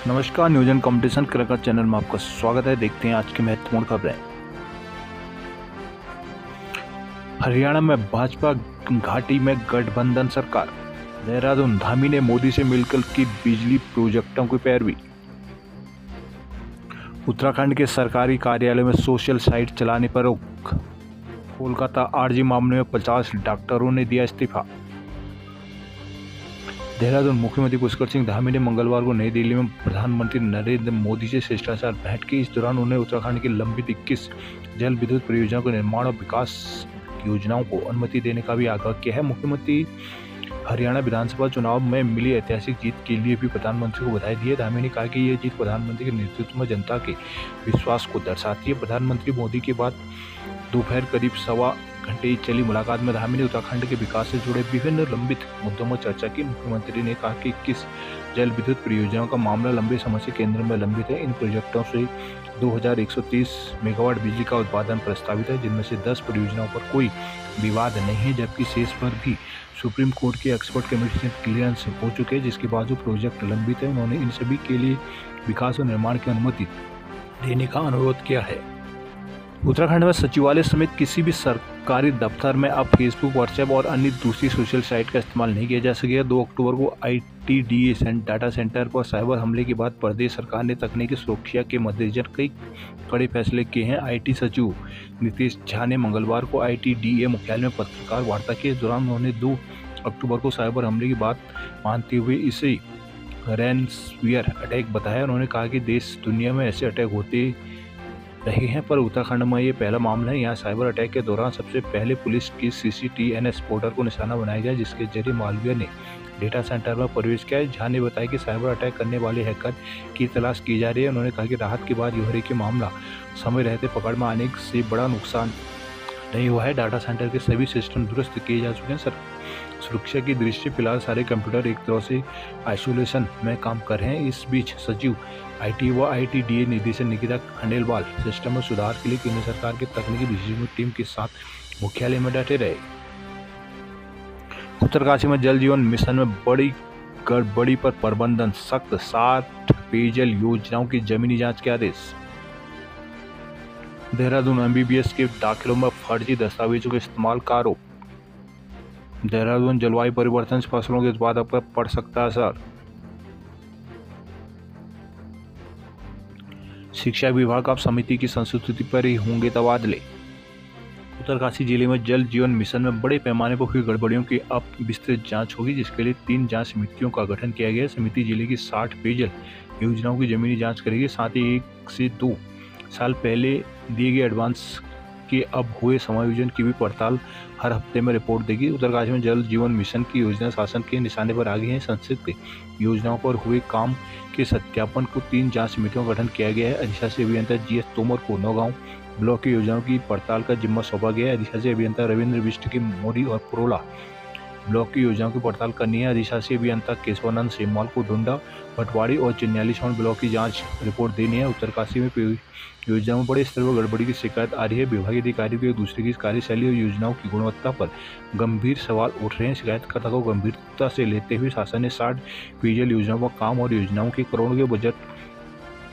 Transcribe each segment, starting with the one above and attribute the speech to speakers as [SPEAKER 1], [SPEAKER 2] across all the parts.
[SPEAKER 1] नमस्कार, news and competition cricket channel में आपका स्वागत है। देखते हैं आज की महत्वपूर्ण खबरें। हरियाणा में भाजपा घाटी में गठबंधन सरकार। देहरादून, धामी ने मोदी से मिलकर की बिजली प्रोजेक्टों की पैरवी। उत्तराखंड के सरकारी कार्यालय में सोशल साइट चलाने पर रोक। कोलकाता आरजी मामले में 50 डॉक्टरों ने दिया इस्तीफा। देहरादून, मुख्यमंत्री पुष्कर सिंह धामी ने मंगलवार को नई दिल्ली में प्रधानमंत्री नरेंद्र मोदी से शिष्टाचार भेंट की। इस दौरान उन्होंने उत्तराखंड की लंबित 21 जल विद्युत परियोजनाओं के निर्माण और विकास योजनाओं को अनुमति देने का भी आग्रह किया है। मुख्यमंत्री हरियाणा विधानसभा चुनाव में मिली ऐतिहासिक जीत के लिए भी प्रधानमंत्री को बधाई दी है। धामी ने कहा कि यह जीत प्रधानमंत्री के नेतृत्व में जनता के विश्वास को दर्शाती है। प्रधानमंत्री मोदी के बाद दोपहर करीब 1.25 घंटे चली मुलाकात में धामी ने उत्तराखंड के विकास से जुड़े विभिन्न लंबित मुद्दों में चर्चा की। मुख्यमंत्री ने कहा कि 21 जल विद्युत परियोजनाओं का मामला लंबे समय से केंद्र में लंबित है। इन प्रोजेक्टों से 2130 मेगावाट बिजली का उत्पादन प्रस्तावित है, जिनमें से 10 परियोजनाओं पर कोई विवाद नहीं है, जबकि शेष पर भी सुप्रीम कोर्ट के एक्सपर्ट कमेटी से क्लियरेंस हो चुके हैं, जिसके बाद जो प्रोजेक्ट लंबित है उन्होंने इन सभी के लिए विकास और निर्माण की अनुमति देने का अनुरोध किया है। उत्तराखंड में सचिवालय समेत किसी भी सरकारी दफ्तर में अब फेसबुक, व्हाट्सएप और अन्य दूसरी सोशल साइट का इस्तेमाल नहीं किया जा सकेगा। 2 अक्टूबर को ITDA डाटा सेंटर पर साइबर हमले के बाद प्रदेश सरकार ने तकनीकी सुरक्षा के मद्देनजर कई कड़े फैसले किए हैं। IT सचिव नीतीश झा ने मंगलवार को ITDA मुख्यालय में पत्रकार वार्ता की। इस दौरान उन्होंने 2 अक्टूबर को साइबर हमले की बात मानते हुए इसे रैनसमवेयर अटैक बताया। उन्होंने कहा कि देश दुनिया में ऐसे अटैक होते रहे हैं, पर उत्तराखंड में ये पहला मामला है। यहाँ साइबर अटैक के दौरान सबसे पहले पुलिस की CCTNS पोर्टल को निशाना बनाया गया, जिसके जरिए मालविया ने डेटा सेंटर में प्रवेश किया। झा ने बताया कि साइबर अटैक करने वाले हैकर की तलाश की जा रही है। उन्होंने कहा कि राहत के बाद योहरे के मामला समय रहते पकड़ में आने से बड़ा नुकसान नहीं हुआ है। डाटा सेंटर के सभी सिस्टम दुरुस्त किए जा चुके हैं। सुरक्षा की दृष्टि फिलहाल सारे कंप्यूटर एक तरह से आइसोलेशन में काम कर रहे हैं। इस बीच सचिव IT व ITDA निदेशक निकिता खंडेलवाल सिस्टम में सुधार के लिए केंद्र सरकार के तकनीकी विशेषज्ञ टीम के साथ मुख्यालय में डटे रहे। उत्तरकाशी में जल जीवन मिशन में बड़ी गड़बड़ी पर प्रबंधन सख्त। 60 पेयजल योजनाओं की जमीनी जांच के आदेश। देहरादून, MBBS के दाखिलों में फर्जी दस्तावेजों के इस्तेमाल का आरोप। देहरादून, जलवायु परिवर्तन से फसलों के उत्पादन पर पड़ सकता है असर। शिक्षा विभाग अब समिति की संस्तुति पर ही होंगे तबादले। उत्तरकाशी जिले में जल जीवन मिशन में बड़े पैमाने पर हुई गड़बड़ियों की अब विस्तृत जांच होगी, जिसके लिए 3 जांच समितियों का गठन किया गया है। समिति जिले की 60 पेयजल योजनाओं की जमीनी जांच करेगी, साथ ही 1 से 2 साल पहले दिए गए एडवांस के अब हुए समायोजन की भी पड़ताल हर हफ्ते में रिपोर्ट देगी। उत्तरकाशी में जल जीवन मिशन की योजना शासन के निशाने पर आ गई है। संक्षिप्त योजनाओं पर हुए काम के सत्यापन को 3 जांच समितियों का गठन किया गया है। अधिशासी अभियंता GS तोमर को नौगांव ब्लॉक की योजनाओं की पड़ताल का जिम्मा सौंपा गया है। अधिशासी अभियंता रविंद्र बिष्ट की मोरी और पुरोला ब्लॉक की योजनाओं की पड़ताल करनी है। अधिशासी अभियंता केशवानंद सेमवाल को डुंडा, भटवाड़ी और चिन्याली साउंड ब्लॉक की जांच रिपोर्ट देनी है। उत्तरकाशी में योजनाओं में बड़े स्तर पर गड़बड़ी की शिकायत आ रही है। विभागीय अधिकारी को एक दूसरे की कार्यशैली और योजनाओं की गुणवत्ता पर गंभीर सवाल उठ रहे हैं। शिकायतकर्ता को गंभीरता से लेते हुए शासन ने 60 पेयजल योजनाओं पर काम और योजनाओं के करोड़ों के बजट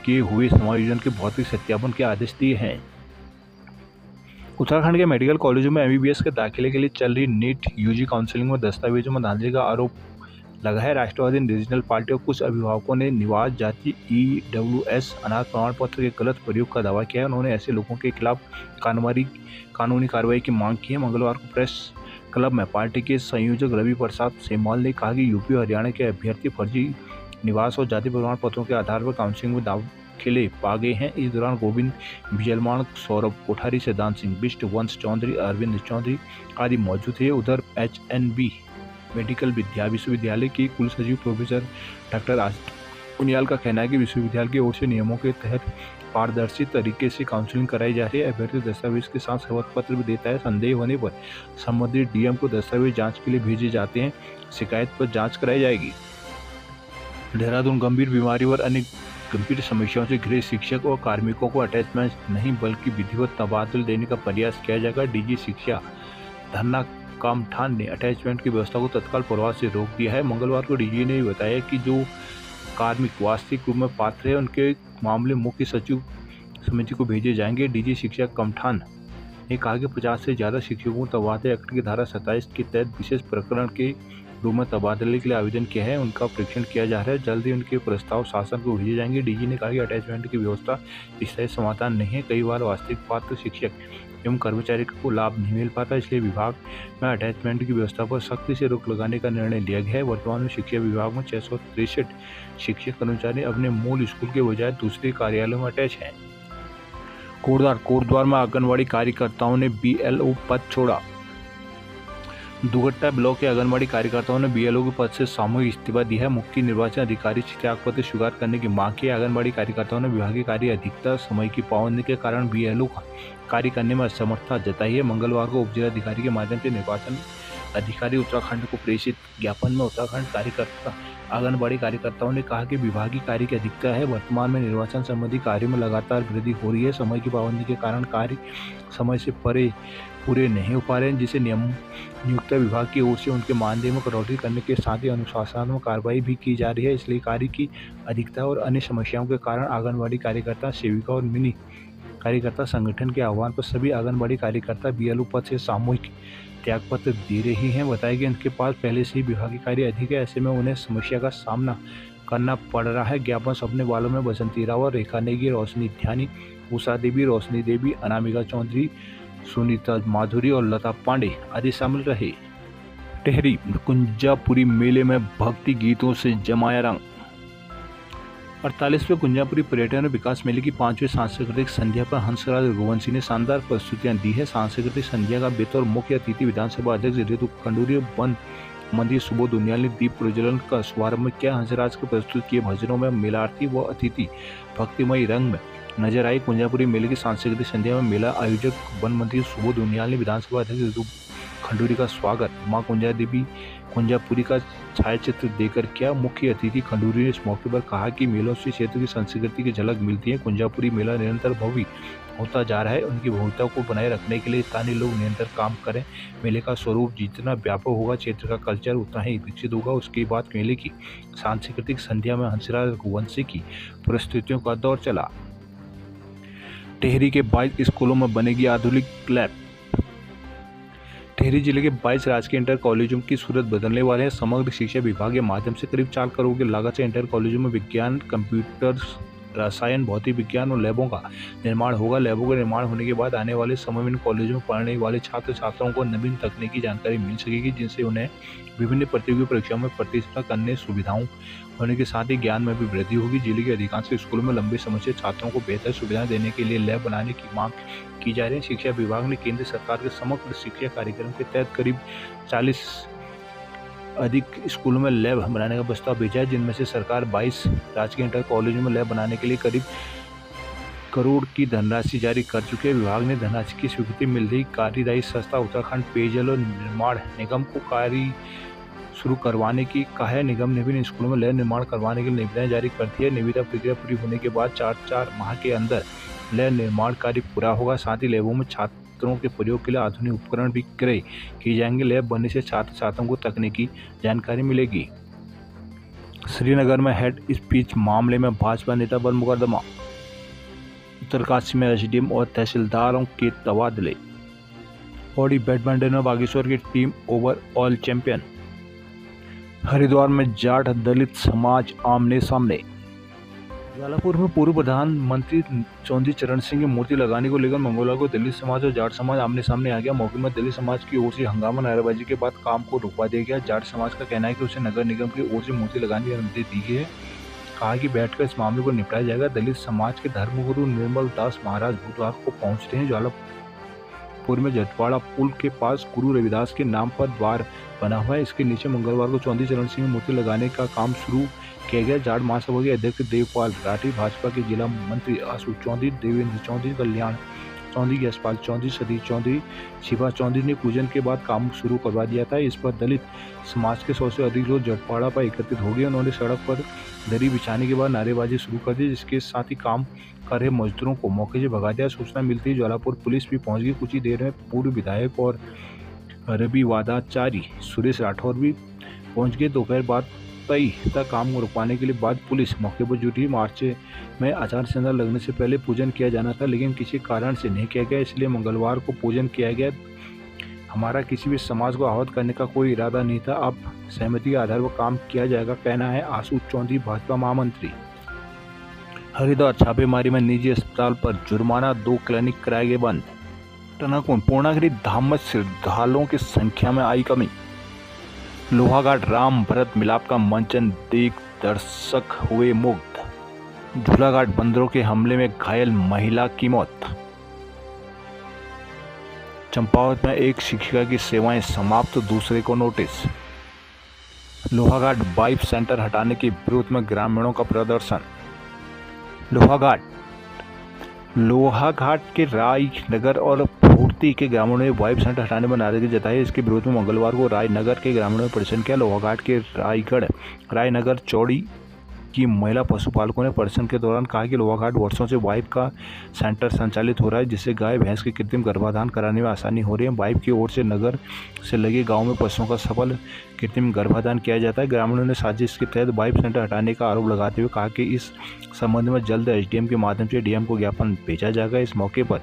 [SPEAKER 1] के हुए समायोजन के भौतिक सत्यापन के आदेश दिए हैं। उत्तराखंड के मेडिकल कॉलेजों में MBBS के दाखिले के लिए चल रही नीट UG काउंसलिंग में दस्तावेजों में धांधली का आरोप लगा है। राष्ट्रवादी रीजनल पार्टी और कुछ अभिभावकों ने निवास जाति EWS अनाथ प्रमाण पत्र के गलत प्रयोग का दावा किया है। उन्होंने ऐसे लोगों के खिलाफ कानूनी कार्रवाई की मांग की है। मंगलवार को प्रेस क्लब में पार्टी के संयोजक रवि प्रसाद सेमवाल ने कहा कि यूपी और हरियाणा के अभ्यर्थी फर्जी निवास और जाति प्रमाण पत्रों के आधार पर काउंसलिंग में दाखिले पा गए हैं। इस दौरान गोविंद बिजलमान, सौरभ कोठारी, सिद्धांत सिंह बिष्ट, वंश चौधरी, अरविंद चौधरी आदि मौजूद थे। उधर HNB मेडिकल विश्वविद्यालय के कुल सचिव प्रोफेसर डॉक्टर उनियाल का कहना है कि विश्वविद्यालय की ओर से नियमों के तहत पारदर्शी तरीके से काउंसलिंग कराई जा रही है। अभ्यर्थी दस्तावेज के साथ शपथ पत्र भी देता है। संदेह होने पर संबंधित DM को दस्तावेज जांच के लिए भेजे जाते हैं। शिकायत पर जांच कराई जाएगी। देहरादून, गंभीर बीमारी और अन्य गंभीर समस्याओं से घिरे शिक्षक और कार्मिकों को अटैचमेंट नहीं बल्कि विधिवत तबादला देने का प्रयास किया जाएगा। DG शिक्षा धन्ना कामठान ने अटैचमेंट की व्यवस्था को तत्काल प्रभाव से रोक दिया है। मंगलवार को DG ने बताया कि जो कार्मिक वास्तविक रूप में पात्र है उनके मामले मुख्य सचिव समिति को भेजे जाएंगे। डीजी शिक्षा कमठान ने कहा कि 50 से ज़्यादा शिक्षकों को तबादला एक्ट की धारा 27 के तहत विशेष प्रकरण के रूप में तबादले के लिए आवेदन किया है। उनका परीक्षण किया जा रहा है। जल्द ही उनके प्रस्ताव शासन को भेजे जाएंगे। डीजी ने कहा कि अटैचमेंट की व्यवस्था स्थायी समाधान नहीं है। कई बार वास्तविक पात्र शिक्षक एवं कर्मचारी को लाभ नहीं मिल पाता, इसलिए विभाग में अटैचमेंट की व्यवस्था पर सख्ती से रोक लगाने का निर्णय लिया गया है। वर्तमान में शिक्षा विभाग में 663 शिक्षक कर्मचारी अपने मूल स्कूल के बजाय दूसरे कार्यालयों में अटैच हैं। कोटद्वार में आंगनबाड़ी कार्यकर्ताओं ने बीएलओ पद छोड़ा। दुगट्टा ब्लॉक के आंगनबाड़ी कार्यकर्ताओं ने बीएलओ के पद से सामूहिक इस्तीफा दिया है। मुख्य निर्वाचन अधिकारी से त्यागपत्र स्वीकार करने की मांग की। आंगनबाड़ी कार्यकर्ताओं ने विभागीय कार्य अधिकता समय की पाबंदी के कारण बीएलओ का कार्य करने में असमर्थता जताई है। मंगलवार को उप जिलाधिकारी के माध्यम से निर्वाचन अधिकारी उत्तराखंड को प्रेषित ज्ञापन में उत्तराखंड कार्यकर्ता आंगनबाड़ी कार्यकर्ताओं ने कहा कि विभागीय कार्य की अधिकता है। वर्तमान में निर्वाचन संबंधी कार्यों में लगातार वृद्धि हो रही है। समय की पाबंदी के कारण कार्य समय से पूरे नहीं हो पा रहे हैं, जिसे नियुक्त विभाग की ओर से उनके मानदेय में कटौती करने के साथ ही अनुशासनात्मक कार्रवाई भी की जा रही है। इसलिए कार्य की अधिकता और अन्य समस्याओं के कारण आंगनबाड़ी कार्यकर्ता, सेविका और मिनी कार्यकर्ता संगठन के आह्वान पर सभी आंगनबाड़ी कार्यकर्ता बीएलओ पद से सामूहिक त्यागपत्र दे रहे हैं। बताया कि उनके पास पहले से ही विभागीय कार्य अधिक है, ऐसे में उन्हें समस्या का सामना करना पड़ रहा है। ज्ञापन सौंपने वालों में बसंती रावत, रेखा नेगी, रोशनी ध्यानी, उषा देवी, रोशनी देवी, अनामिका चौधरी, सुनीता माधुरी और लता पांडे आदि शामिल रहे। टेहरी कुंजापुरी मेले में भक्ति गीतों से जमाया रंग। 48वें कुंजापुरी पर्यटन विकास मेले की 5वीं सांस्कृतिक संध्या पर हंसराज रघुवंशी ने शानदार प्रस्तुतियां दी है। सांस्कृतिक संध्या का बतौर मुख्य अतिथि विधानसभा अध्यक्ष ऋतु खंडूरी वन मंदिर सुबोध उनियाल ने दीप प्रज्वलन का शुभारंभ किया। हंसराज को प्रस्तुत किए भजनों में मेलार्थी व अतिथि भक्तिमय रंग में नजर आई। कुंजापुरी मेले की सांस्कृतिक संध्या में मेला आयोजक वन मंत्री सुबोध उनियाल ने विधानसभा अध्यक्ष ऋतु खंडूरी का स्वागत मां कुंजा देवी कुंजापुरी का छायाचित्र देकर किया। मुख्य अतिथि खंडूरी ने इस मौके पर कहा कि मेलों से क्षेत्र की संस्कृति की झलक मिलती है। कुंजापुरी मेला निरंतर भव्य होता जा रहा है। उनकी भव्यता को बनाए रखने के लिए स्थानीय लोग निरंतर काम करें। मेले का स्वरूप जितना व्यापक होगा, क्षेत्र का कल्चर उतना ही विकसित होगा। उसके बाद मेले की सांस्कृतिक संध्या में हंसराज रघुवंशी की प्रस्तुतियों का दौर चला। टेहरी के 22 स्कूलों में बनेगी आधुनिक लैब। टिहरी जिले के 22 राजकीय इंटर कॉलेजों की सूरत बदलने वाले हैं। समग्र शिक्षा विभाग के माध्यम से करीब 4 करोड़ की लागत से इंटर कॉलेजों में विज्ञान, कंप्यूटर, रसायन, भौतिक विज्ञान और लैबों का निर्माण होगा। लैबों का निर्माण होने के बाद आने वाले समय में इन कॉलेजों में पढ़ने वाले छात्र छात्राओं को नवीन तकनीकी जानकारी मिल सकेगी, जिनसे उन्हें विभिन्न प्रतियोगी परीक्षाओं में प्रतिस्पर्धा करने सुविधाओं होने के साथ ही ज्ञान में भी वृद्धि होगी। जिले के अधिकांश स्कूलों में लंबे समय से छात्रों को बेहतर सुविधाएं देने के लिए लैब बनाने की मांग की जा रही है। शिक्षा विभाग ने केंद्र सरकार के समग्र शिक्षा कार्यक्रम के तहत करीब 40 अधिक स्कूलों में लैब बनाने का प्रस्ताव भेजा है, जिनमें से सरकार 22 राजकीय इंटर कॉलेजों में लैब बनाने के लिए करीब करोड़ की धनराशि जारी कर चुकी है। विभाग ने धनराशि की स्वीकृति मिल रही कार्यदायी संस्था उत्तराखंड पेयजल और निर्माण निगम को कार्य शुरू करवाने की कहा है। निगम ने भी स्कूलों में लैब निर्माण करवाने के लिए निविदाएं जारी कर दी है। निविदा प्रक्रिया पूरी होने के बाद 4 माह के अंदर लैब निर्माण कार्य पूरा होगा। साथ ही लैबों में छात्रों के प्रयोग के लिए आधुनिक उपकरण भी क्रय किए जाएंगे। लैब बनने से छात्र छात्राओं को तकनीकी जानकारी मिलेगी। श्रीनगर में हेड स्पीच मामले में भाजपा नेता पर मुकदमा। उत्तरकाशी में एसडीएम और तहसीलदारों के तबादले। बॉडी बैडमिंटन में बागेश्वर की टीम ओवरऑल चैंपियन। हरिद्वार में जाट दलित समाज आमने सामने। ज्वालापुर में पूर्व प्रधानमंत्री चौधरी चरण सिंह की मूर्ति लगाने को लेकर मंगोला को दलित समाज और जाट समाज आमने सामने आ गया। मौके में दलित समाज की ओर से हंगामा नारेबाजी के बाद काम को रुकवा दिया गया। जाट समाज का कहना है कि उसे नगर निगम की ओर से मूर्ति लगाने की अनुमति दी गई है। कहा कि बैठकर इस मामले को निपटाया जाएगा। दलित समाज के धर्मगुरु निर्मल दास महाराज बुधवार को पहुंचते हैं। ज्वालापुर में जटवाड़ा पुल के पास गुरु रविदास के नाम पर द्वार बना हुआ है। इसके नीचे मंगलवार को चौधरी चरण सिंह मूर्ति लगाने का काम शुरू किया गया। जाट महासभा के अध्यक्ष देवपाल राठी, भाजपा के जिला मंत्री आशु चौधरी, देवेंद्र चौधरी, कल्याण चौधरी, यशपाल चौधरी, सतीश चौधरी, शिवा चौधरी ने पूजन के बाद काम शुरू करवा दिया था। इस पर दलित समाज के 100 से अधिक लोग जटपाड़ा पर एकत्रित हो गए। उन्होंने सड़क पर दरी बिछाने के बाद नारेबाजी शुरू कर दी, जिसके साथ ही काम कर रहे मजदूरों को मौके से भगा दिया। सूचना मिलती ही ज्वालापुर पुलिस भी पहुंच गई। कुछ ही देर में पूर्व विधायक और रवि वादाचारी सुरेश राठौर भी पहुंच गए। दोपहर बाद तय काम रुकवाने के लिए बाद पुलिस मौके पर जुटी। मार्च में आचार संहिता लगने से पहले पूजन किया जाना था, लेकिन किसी कारण से नहीं किया गया, इसलिए मंगलवार को पूजन किया गया। हमारा किसी भी समाज को आहत करने का कोई इरादा नहीं था। अब सहमति के आधार पर काम किया जाएगा, कहना है आशु चौधरी, भाजपा महामंत्री। हरिद्वार छापेमारी में निजी अस्पताल पर जुर्माना, 2 क्लिनिक कराए गए बंद। पूर्णागिरि धाम में श्रद्धालुओं की संख्या में आई कमी। लोहाघाट राम भरत मिलाप का मंचन देख दर्शक हुए मुग्ध। झूलाघाट बंदरों के हमले में घायल महिला की मौत। चंपावत में एक शिक्षिका की सेवाएं समाप्त, दूसरे को नोटिस। लोहाघाट वाइब सेंटर हटाने के विरोध में ग्रामीणों का प्रदर्शन। लोहाघाट के रायनगर और फूर्ती के ग्रामीणों ने वाइब सेंटर हटाने में नाराजगी जताई। इसके विरोध में मंगलवार को रायनगर के ग्रामीणों ने प्रदर्शन किया। लोहाघाट के रायनगर चौड़ी की महिला पशुपालकों ने प्रदर्शन के दौरान कहा कि लोहाघाट वर्षों से वाइब का सेंटर संचालित हो रहा है, जिससे गाय भैंस के कृत्रिम गर्भाधान कराने में आसानी हो रही है। वाइब की ओर से नगर से लगे गांव में पशुओं का सफल कृत्रिम गर्भाधान किया जाता है। ग्रामीणों ने साजिश के तहत वाइब सेंटर हटाने का आरोप लगाते हुए कहा कि इस संबंध में जल्द एसडीएम के माध्यम से डीएम को ज्ञापन भेजा जाएगा। इस मौके पर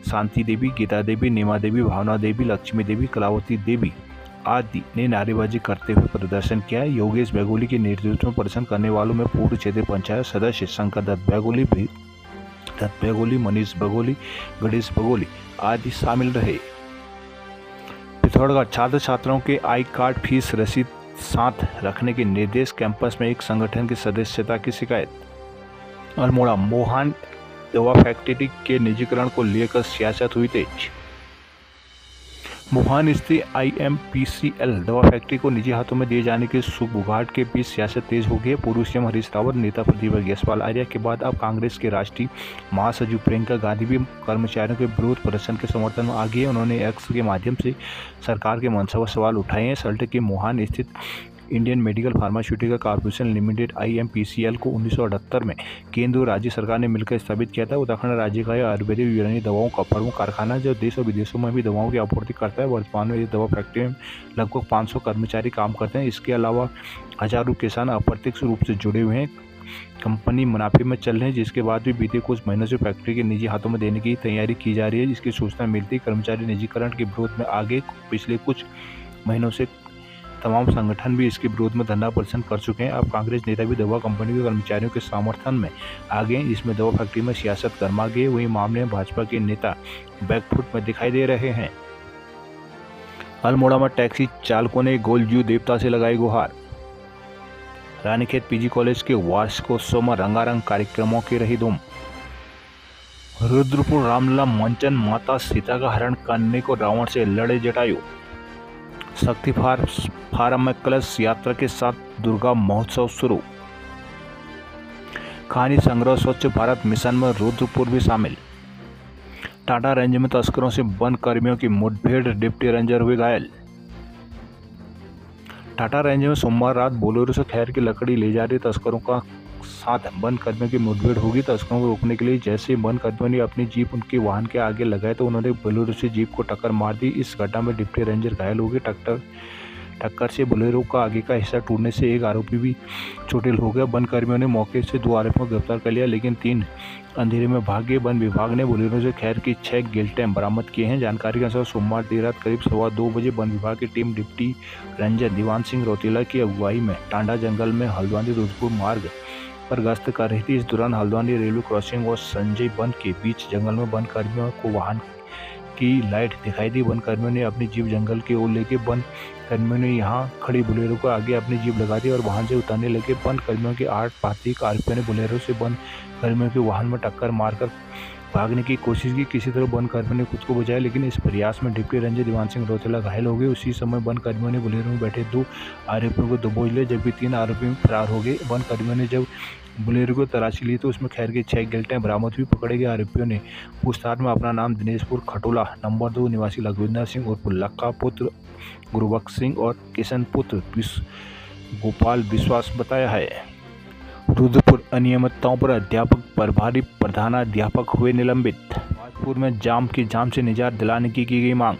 [SPEAKER 1] शांति देवी, गीता देवी, नीमा देवी, भावना देवी, लक्ष्मी देवी, कलावती देवी आदि ने नारेबाजी करते हुए प्रदर्शन किया। योगेश बेगोली के नेतृत्व में प्रदर्शन करने वालों में पूर्व क्षेत्रीय पंचायत सदस्य शंकर दत्त बेगोली, मनीष बेगोली, गणेश बेगोली आदि शामिल रहे। पिथौरागढ़ छात्र छात्राओं के आई कार्ड फीस रसीद साथ रखने के निर्देश। कैंपस में एक संगठन की सदस्यता की शिकायत। अल्मोड़ा मोहान दवा फैक्ट्री के निजीकरण को लेकर सियासत हुई तेज। मोहान स्थित IMPCL दवा फैक्ट्री को निजी हाथों में दिए जाने के सुगबुगाहट के बीच सियासत तेज हो गई है। पूर्व सीएम हरीश रावत, नेता प्रतिपक्ष यशपाल आर्या के बाद अब कांग्रेस के राष्ट्रीय महासचिव प्रियंका गांधी भी कर्मचारियों के विरोध प्रदर्शन के समर्थन में आ गई है। उन्होंने एक्स के माध्यम से सरकार के मंशा पर सवाल उठाए हैं। सल्ट के मोहान स्थित Indian medical pharmaceutical corporation limited IMPCL को 1978 में केंद्र और राज्य सरकार ने मिलकर स्थापित किया था। उत्तराखंड राज्य का यह आयुर्वेदिक यूनानी दवाओं का प्रमुख कारखाना है, जो देश और विदेशों में भी दवाओं की आपूर्ति करता है। वर्तमान में इस दवा फैक्ट्री में लगभग 500 कर्मचारी काम करते हैं। इसके अलावा हजारों किसान अप्रत्यक्ष रूप से जुड़े हुए हैं। कंपनी मुनाफे में चल रही है, जिसके बाद भी बीते कुछ महीनों से फैक्ट्री के निजी हाथों में देने की तैयारी की जा रही है। जिसकी सूचना मिलती कर्मचारी निजीकरण के विरोध में आगे। पिछले कुछ महीनों से तमाम संगठन भी इसके विरोध में धरना प्रदर्शन कर चुके हैं। अब कांग्रेस नेता भी दवा कंपनी के कर्मचारियों के समर्थन में आ गए, जिसमें दवा फैक्ट्री में सियासत गरमा गई। वहीं मामले में भाजपा के नेता बैकफुट में दिखाई दे रहे हैं। अल्मोड़ा में टैक्सी चालकों ने गोलजू देवता से लगाई गुहार। रानीखेत PG कॉलेज के वार्षिकोत्सव में रंगारंग कार्यक्रमों की रही धूम। रुद्रपुर रामलला मंचन, माता सीता का हरण करने को रावण से लड़े जटायु। शक्ति फार्म में कलश यात्रा के साथ दुर्गा महोत्सव शुरू। कहानी संग्रह स्वच्छ भारत मिशन में रुद्रपुर भी शामिल। टाटा रेंज में तस्करों से वन कर्मियों की मुठभेड़, डिप्टी रेंजर हुए घायल। टाटा रेंज में सोमवार रात बोलेरो से खैर की लकड़ी ले जा रहे तस्करों का साथ वन कर्मियों की मुठभेड़ होगी। तस्करों को रोकने के लिए जैसे वन कर्मियों ने अपनी जीप उनके वाहन के आगे लगाए तो उन्होंने बोलेरो से जीप को टक्कर मार दी। इस घटना में डिप्टी रेंजर घायल हो गए। टक्कर से बोलेरो का आगे का हिस्सा टूटने से एक आरोपी भी चोटिल हो गया। वन कर्मियों ने मौके से 2 आरोपियों को गिरफ्तार कर लिया, लेकिन 3 अंधेरे में भागे। वन विभाग ने बोलेरो से खैर की 6 गिल्टें बरामद किए हैं। जानकारी के अनुसार सोमवार देर रात करीब 2:15 बजे वन विभाग की team deputy ranger Diwan Singh Rautela की अगुवाई में टांडा जंगल में हल्द्वानी रुद्रपुर मार्ग पर गश्त कर रही थी। इस दौरान हल्द्वानी रेलवे क्रॉसिंग और संजय वन के बीच जंगल में वन कर्मियों को वाहन की लाइट दिखाई दी। वन कर्मियों ने अपनी जीप जंगल की ओर लेके वन कर्मियों ने यहां खड़ी बोलेरो को आगे अपनी जीप लगा दी और वहां से उतरने लगे। वन कर्मियों के 8 पार्थिक आरोपियों ने बोलेरो से वन कर्मियों के वाहन में टक्कर मारकर भागने की कोशिश की। किसी तरह वन कर्मियों ने खुद को बचाया, लेकिन इस प्रयास में डिप्टी रेंजर दीवान सिंह रोतेला घायल हो गए। उसी समय वन कर्मियों ने बोलेरो में बैठे 2 आरोपियों को दबोच लिया, जबकि 3 आरोपी फरार हो गए। वन कर्मियों ने जब बोलेरो को तलाशी ली तो उसमें खैर के 6 गिल्टें बरामद हुई। पकड़े गए आरोपियों ने पूछताछ में अपना नाम दिनेशपुर खटोला नंबर 2 निवासी लखविंदर सिंह और लक्का पुत्र गुरुबख्श सिंह और किशन पुत्र गोपाल विश्वास बताया है। रुद्रपुर अनियमितताओं पर अध्यापक प्रभारी प्रधानाध्यापक हुए निलंबित। भाजपुर में जाम से निजात दिलाने की गई मांग।